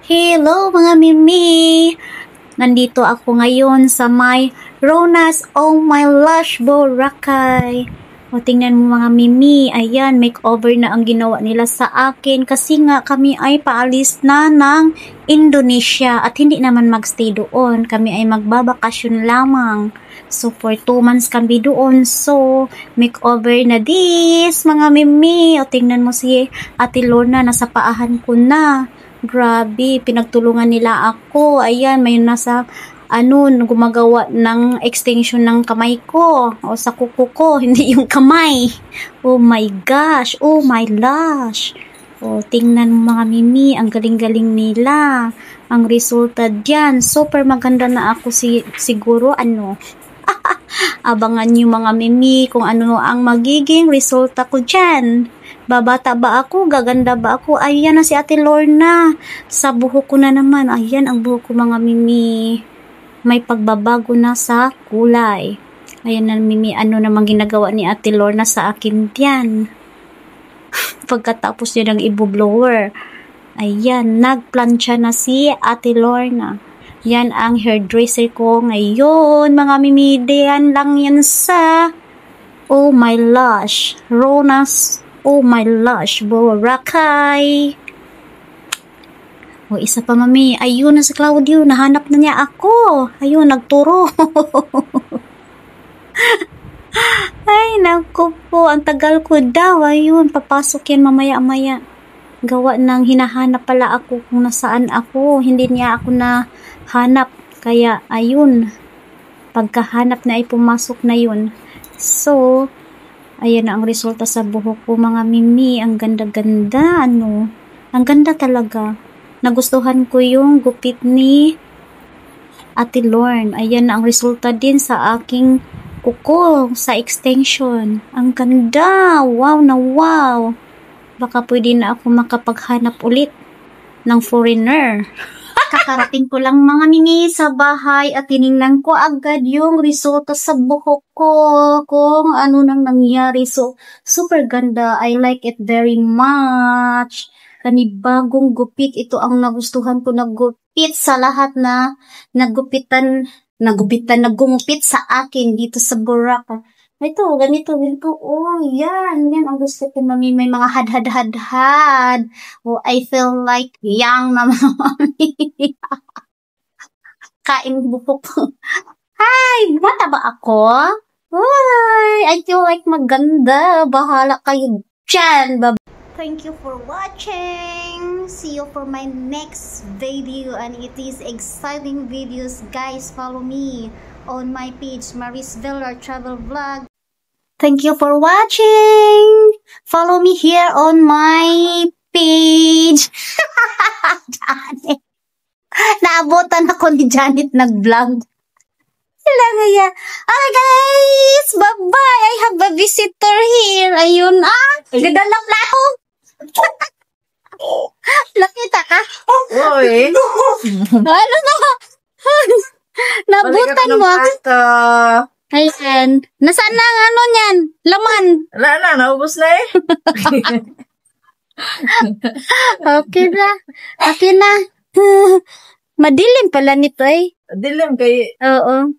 Hello mga Mimi! Nandito ako ngayon sa may Ronas Oh My Lush Boracay. O tingnan mo mga Mimi, ayan, makeover na ang ginawa nila sa akin kasi nga kami ay paalis na ng Indonesia at hindi naman magstay doon. Kami ay magbabakasyon lamang. So for 2 months kami doon. So makeover na this mga Mimi. O tingnan mo si Ate Lorna, nasa paahan ko na. Grabe, pinagtulungan nila ako. Ayan, may nasa gumagawa ng extension ng kamay ko o sa kuko ko, hindi yung kamay. Oh my gosh, oh my lush. O, tingnan mo mga Mimi, ang galing-galing nila. Ang resulta diyan, super maganda na ako siguro abangan niyo mga Mimi kung ano ang magiging resulta ko diyan. Babata ba ako? Gaganda ba ako? Ayan na si Ate Lorna. Sa buhok ko na naman. Ayan ang buhok ko mga Mimi. May pagbabago na sa kulay. Ayan na Mimi. Ano namang ginagawa ni Ate Lorna sa akin diyan. Pagkatapos niya ng ibublower. Ayan. Nagplansya na si Ate Lorna. Yan ang hairdresser ko ngayon. Mga Mimi. Diyan lang yan sa Oh My Lush. Ronas Oh My Lush Boracay. O, isa pa Mami. Ayun na si Claudio. Nahanap na niya ako. Ayun, nagturo. Ay, naku po. Ang tagal ko daw. Ayun, papasok yan mamaya-maya. Gawa ng hinahanap pala ako kung nasaan ako. Hindi niya ako nahanap. Kaya, ayun. Pagkahanap na ay pumasok na yun. So, ayan na ang resulta sa buhok ko mga Mimi. Ang ganda-ganda, Ang ganda talaga. Nagustuhan ko yung gupit ni Ate Lorne. Ayan na ang resulta din sa aking kuko, sa extension. Ang ganda! Wow na wow! Baka pwede na ako makapaghanap ulit ng foreigner. Kakarating ko lang mga Mimi sa bahay at tiningnan ko agad yung resulta sa buhok ko kung ano nang nangyari. So, super ganda. I like it very much. Kanibagong gupit. Ito ang nagustuhan ko na gupit sa lahat na nagumupit sa akin dito sa Boracay. Ito, ganito. Oh, yan ang gusto ko, Mami. May mga had. Oh, I feel like young na Mami. Kain buhok ko. Hi, bata ba ako? Hi, I feel like maganda. Bahala kayo dyan. Thank you for watching. See you for my next video, and it is exciting videos, guys. Follow me on my page, Maris Villar Travel Vlog. Thank you for watching. Follow me here on my page. Janet. Naabutan ako ni Janet nag-vlog. Sila ngaya. Okay guys, bye-bye. I have a visitor here. Ayun gadalap na ako. Nakita ka? Oy. Ano na? Nabutan mo. Ayan. Nasaan na ang niyan? Laman. Naubos na eh. Okay na. Madilim pala nito eh. Dilim kay... Oo.